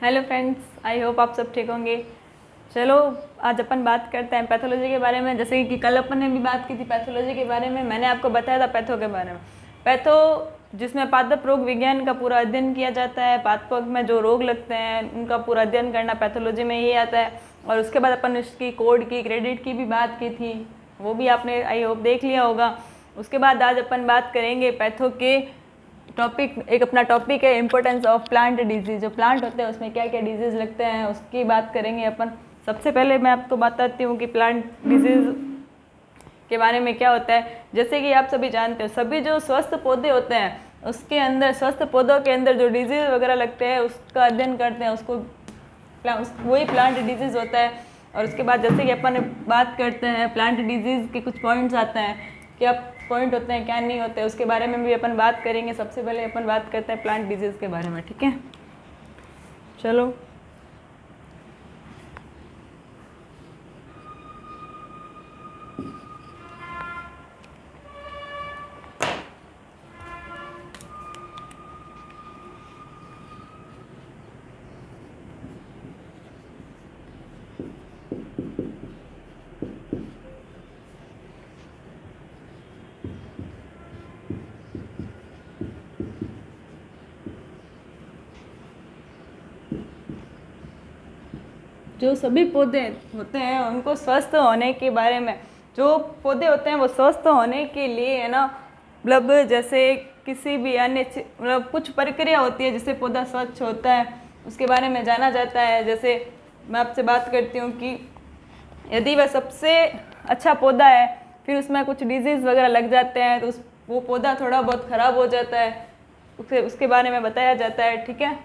Hello friends, I hope आप सब ठीक होंगे। चलो, आज अपन बात करते हैं पैथोलॉजी के बारे में। जैसे कि कल अपन ने भी बात की थी पैथोलॉजी के बारे में, मैंने आपको बताया था पैथो के बारे में। पैथो जिसमें पादप रोग विज्ञान का पूरा अध्ययन किया जाता है, पादपों में जो रोग लगते हैं उनका पूरा अध्ययन करना पैथोलॉजी में ही आता है। और उसके बाद अपन इसकी कोड की, क्रेडिट की भी बात की थी, वो भी आपने आई होप देख लिया होगा। उसके बाद आज अपन बात करेंगे पैथो के टॉपिक। एक अपना टॉपिक है इम्पोर्टेंस ऑफ प्लांट डिजीज। जो प्लांट होते हैं उसमें क्या क्या डिजीज़ लगते हैं उसकी बात करेंगे अपन। सबसे पहले मैं आपको बताती हूँ कि प्लांट डिजीज़ के बारे में क्या होता है। जैसे कि आप सभी जानते हो, सभी जो स्वस्थ पौधे होते हैं उसके अंदर, स्वस्थ पौधों के अंदर जो डिजीज़ वगैरह लगते हैं उसका अध्ययन करते हैं, उसको वही प्लांट डिजीज़ होता है। और उसके बाद जैसे कि अपन बात करते हैं प्लांट डिजीज़ के कुछ पॉइंट्स आते हैं, क्या पॉइंट होते हैं क्या नहीं होते, उसके बारे में भी अपन बात करेंगे। सबसे पहले अपन बात करते हैं प्लांट डिजीज़ के बारे में, ठीक है। चलो, जो सभी पौधे होते हैं उनको स्वस्थ होने के बारे में, जो पौधे होते हैं वो स्वस्थ होने के लिए है ना, मतलब जैसे किसी भी अन्य मतलब कुछ प्रक्रिया होती है जिससे पौधा स्वच्छ होता है, उसके बारे में जाना जाता है। जैसे मैं आपसे बात करती हूँ कि यदि वह सबसे अच्छा पौधा है फिर उसमें कुछ डिजीज़ वगैरह लग जाते हैं तो वो पौधा थोड़ा बहुत ख़राब हो जाता है, उसके बारे में बताया जाता है, ठीक है।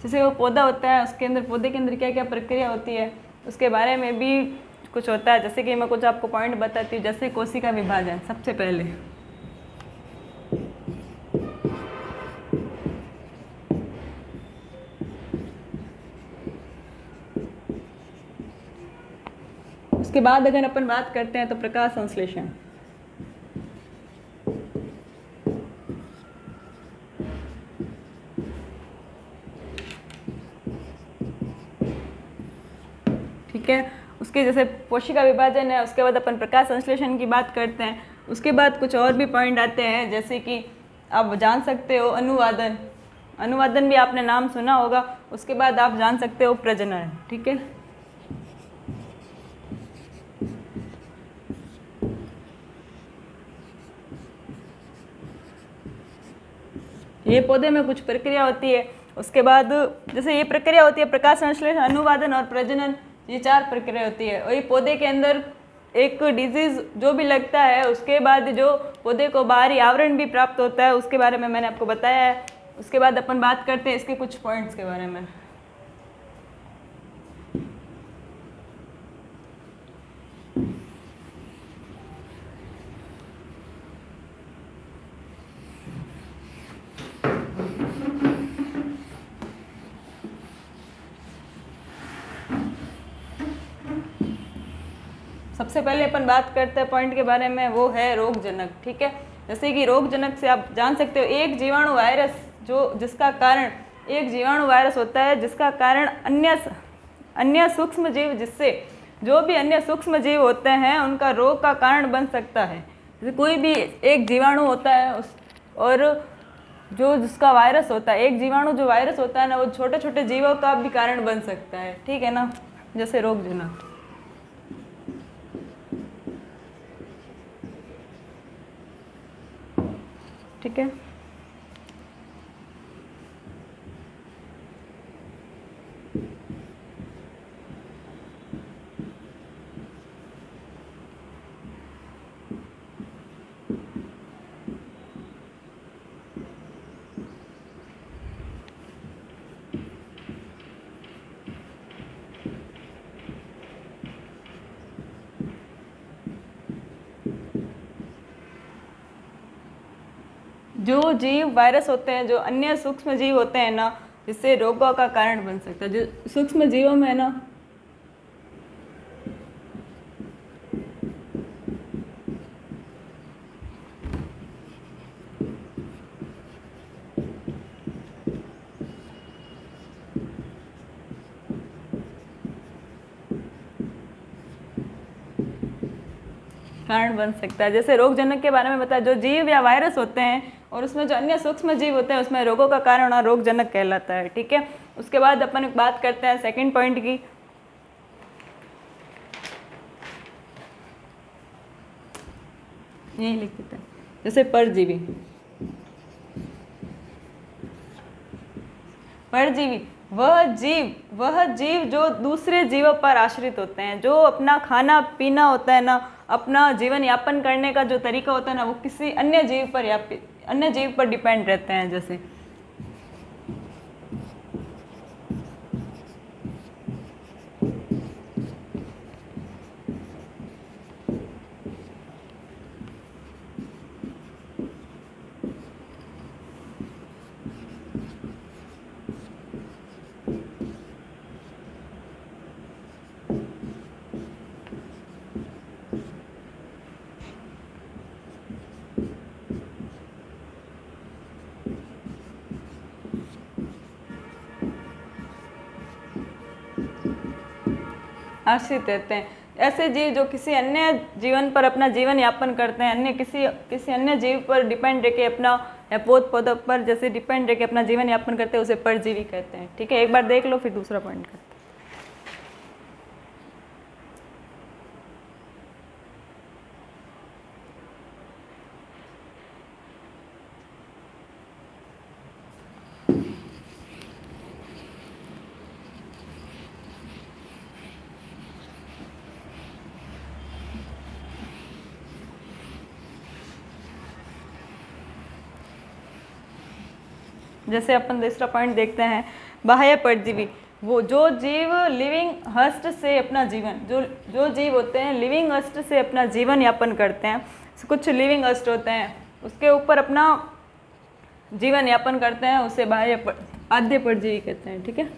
जैसे वो पौधा होता है उसके अंदर, पौधे के अंदर क्या क्या प्रक्रिया होती है उसके बारे में भी कुछ होता है। जैसे कि मैं कुछ आपको पॉइंट बताती हूँ। जैसे कोशिका विभाजन, सबसे पहले उसके बाद अगर अपन बात करते हैं तो प्रकाश संश्लेषण, ठीक है। उसके जैसे कोशिका विभाजन है, उसके बाद अपन प्रकाश संश्लेषण की बात करते हैं। उसके बाद कुछ और भी पॉइंट आते हैं, जैसे कि आप जान सकते हो अनुवादन, अनुवादन भी आपने नाम सुना होगा। उसके बाद आप जान सकते हो प्रजनन, ठीक है। ये पौधे में कुछ प्रक्रिया होती है। उसके बाद जैसे ये प्रक्रिया होती है प्रकाश संश्लेषण, अनुवादन और प्रजनन, ये 4 प्रक्रिया होती है। और ये पौधे के अंदर एक डिजीज़ जो भी लगता है उसके बाद जो पौधे को बाहरी आवरण भी प्राप्त होता है, उसके बारे में मैंने आपको बताया है। उसके बाद अपन बात करते हैं इसके कुछ पॉइंट्स के बारे में। सबसे पहले अपन बात करते हैं पॉइंट के बारे में, वो है रोगजनक, ठीक है। जैसे कि रोगजनक से आप जान सकते हो एक जीवाणु वायरस, जो जिसका कारण, एक जीवाणु वायरस होता है जिसका कारण अन्य सूक्ष्म जीव, जिससे जो भी अन्य सूक्ष्म जीव होते हैं उनका रोग का कारण बन सकता है। जैसे कोई भी एक जीवाणु होता है और जो जिसका वायरस होता है, एक जीवाणु जो वायरस होता है ना, वो छोटे छोटे जीवों का भी कारण बन सकता है, ठीक है ना। जैसे रोगजनक, ठीक है। जो जीव वायरस होते हैं, जो अन्य सूक्ष्म जीव होते हैं ना, जिससे रोगों का कारण बन सकता है। जो सूक्ष्म जीवों में है ना, कारण बन सकता है। जैसे रोगजनक के बारे में बताया, जो जीव या वायरस होते हैं और उसमें जो अन्य सूक्ष्म जीव होते हैं, उसमें रोगों का कारण और रोगजनक कहलाता है। ठीक है, उसके बाद अपन बात करते हैं सेकंड पॉइंट की। यही लिख देते हैं, जैसे परजीवी। परजीवी वह जीव जो दूसरे जीवों पर आश्रित होते हैं, जो अपना खाना पीना होता है ना, अपना जीवन यापन करने का जो तरीका होता है ना, वो किसी अन्य जीव पर डिपेंड रहते हैं। जैसे आश्रित रहते हैं ऐसे जीव जो किसी अन्य जीवन पर अपना जीवन यापन करते हैं, अन्य किसी अन्य जीव पर डिपेंड रह के अपना, या पौध पौधों पर जैसे डिपेंड रह के अपना जीवन यापन करते हैं, उसे परजीवी कहते हैं। ठीक है, एक बार देख लो, फिर दूसरा पॉइंट करते हैं। जैसे अपन दूसरा पॉइंट देखते हैं, बाह्य परजीवी। वो जो जीव लिविंग हस्ट से अपना जीवन, जो जीव होते हैं लिविंग हस्ट से अपना जीवन यापन करते हैं, कुछ लिविंग हस्ट होते हैं उसके ऊपर अपना जीवन यापन करते हैं, उसे आद्य परजीवी कहते हैं। ठीक है,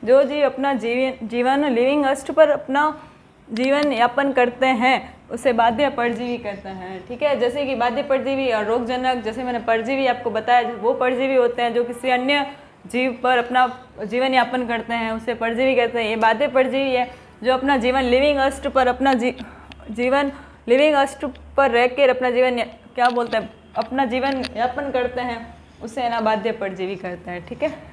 जो जीव अपना जीवन लिविंग हस्ट पर अपना जीवन यापन करते हैं, उसे बाध्य परजीवी कहते हैं। ठीक है, जैसे कि बाध्य परजीवी और रोगजनक, जैसे मैंने परजीवी आपको बताया, वो परजीवी होते हैं जो किसी अन्य जीव पर अपना जीवन यापन करते हैं, उसे परजीवी कहते हैं। ये बाध्य परजीवी है जो अपना जीवन लिविंग हस्ट पर अपना जीवन लिविंग हस्ट पर रह कर अपना जीवन क्या बोलते हैं, अपना जीवन यापन करते हैं, उसे ना बाध्य परजीवी कहते हैं। ठीक है,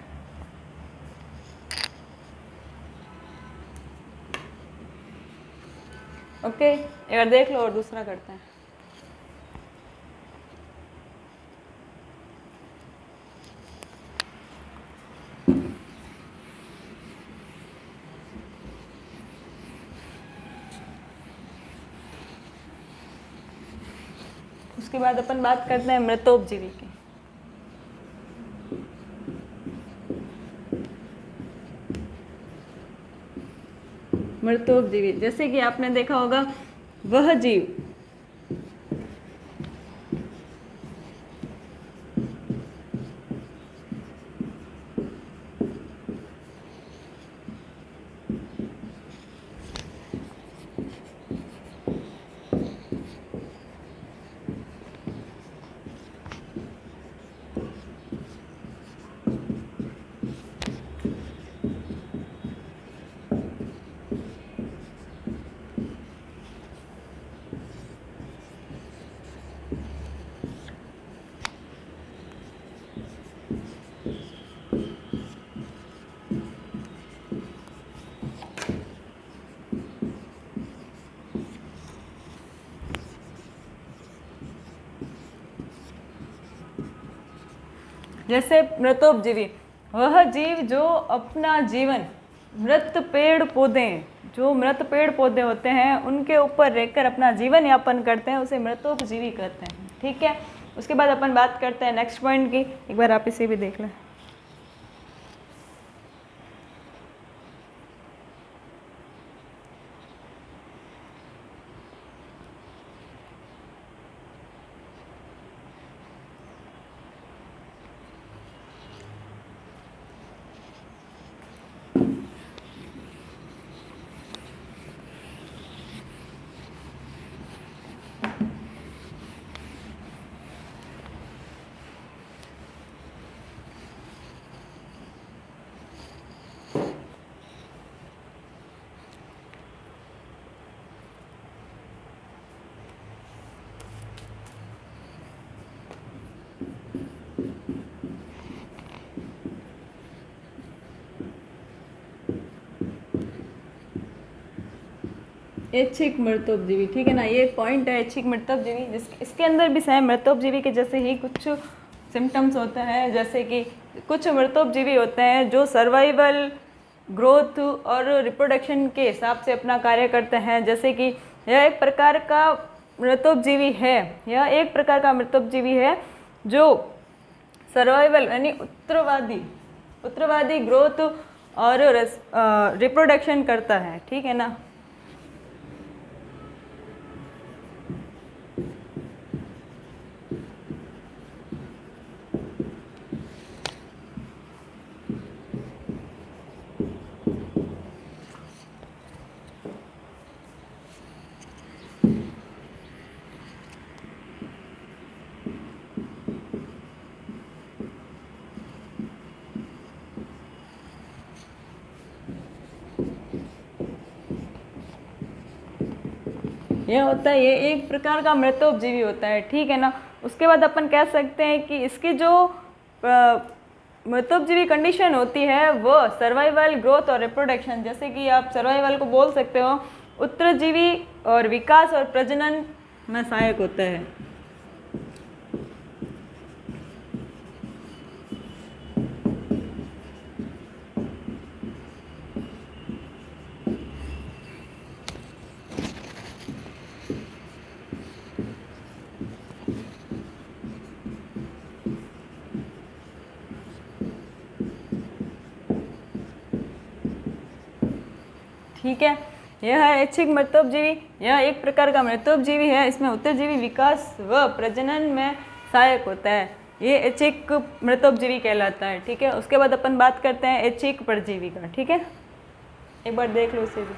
ओके, एक बार देख लो और दूसरा करते हैं। उसके बाद अपन बात करते हैं मृतोपजीवी की। मृतोपजीवी, जैसे कि आपने देखा होगा, वह जीव जैसे मृतोपजीवी, वह जीव जो अपना जीवन मृत पेड़ पौधे, जो मृत पेड़ पौधे होते हैं उनके ऊपर रहकर अपना जीवन यापन करते हैं, उसे मृतोपजीवी कहते हैं। ठीक है, उसके बाद अपन बात करते हैं नेक्स्ट पॉइंट की। एक बार आप इसे भी देख लें। ऐच्छिक मृतोपजीवी, ठीक है ना, ये पॉइंट है ऐच्छिक मृतोपजीवी। इसके अंदर भी सेम मृतोपजीवी के जैसे ही कुछ सिम्टम्स होते हैं, जैसे कि कुछ मृतोपजीवी होते हैं जो सर्वाइवल, ग्रोथ और रिप्रोडक्शन के हिसाब से अपना कार्य करते हैं। जैसे कि यह एक प्रकार का मृतोपजीवी है, यह एक प्रकार का मृतोपजीवी है जो सर्वाइवल यानी उत्तरवादी ग्रोथ और रिप्रोडक्शन करता है। ठीक है ना। यह होता है, ये एक प्रकार का मृतोपजीवी होता है। ठीक है ना। उसके बाद अपन कह सकते हैं कि इसकी जो मृतोपजीवी कंडीशन होती है वो सर्वाइवल, ग्रोथ और रिप्रोडक्शन, जैसे कि आप सर्वाइवल को बोल सकते हो उत्तरजीवी और विकास और प्रजनन में सहायक होता है। ठीक है, यह है ऐच्छिक मृतोपजीवी। यह एक प्रकार का मृतोपजीवी है, इसमें उत्तरजीवी विकास व प्रजनन में सहायक होता है। ये ऐच्छिक मृतोपजीवी कहलाता है। ठीक है, उसके बाद अपन बात करते हैं ऐच्छिक परजीवी का। ठीक है, एक बार देख लो इसे भी।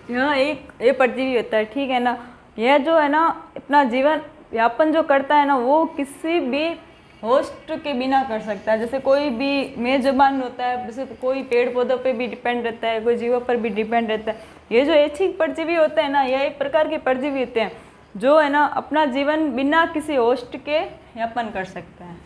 यह ये परजीवी होता है। ठीक है ना। यह जो है ना अपना जीवन यापन जो करता है ना वो किसी भी होस्ट के बिना कर सकता है। जैसे कोई भी मेजबान होता है, जैसे कोई पेड़ पौधों पे भी डिपेंड रहता है, कोई जीवों पर भी डिपेंड रहता है। ये जो ऐच्छिक परजीवी होते हैं ना, यह एक प्रकार के परजीवी होते हैं जो है ना अपना जीवन बिना किसी होस्ट के यापन कर सकते हैं।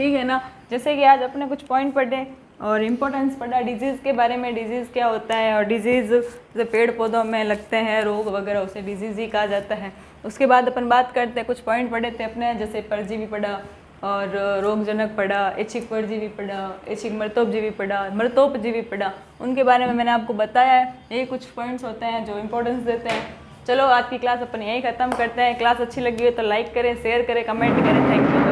ठीक है ना। जैसे कि आज अपने कुछ पॉइंट पढ़े और इम्पोर्टेंस पढ़ा डिजीज़ के बारे में, डिजीज़ क्या होता है, और डिजीज़ जैसे पेड़ पौधों में लगते हैं रोग वगैरह, उसे डिजीज़ ही कहा जाता है। उसके बाद अपन बात करते हैं, कुछ पॉइंट पढ़े थे अपने, जैसे परजीवी पढ़ा और रोगजनक पढ़ा, ऐच्छिक परजीवी पढ़ा, ऐच्छिक मृतोपजीवी पढ़ा, मृतोपजीवी पढ़ा, उनके बारे में मैंने आपको बताया है। ये कुछ पॉइंट्स होते हैं जो इम्पोर्टेंस देते हैं। चलो आज की क्लास अपन यहीं ख़त्म करते हैं। क्लास अच्छी लगी हो तो लाइक करें, शेयर करें, कमेंट करें। Thank you.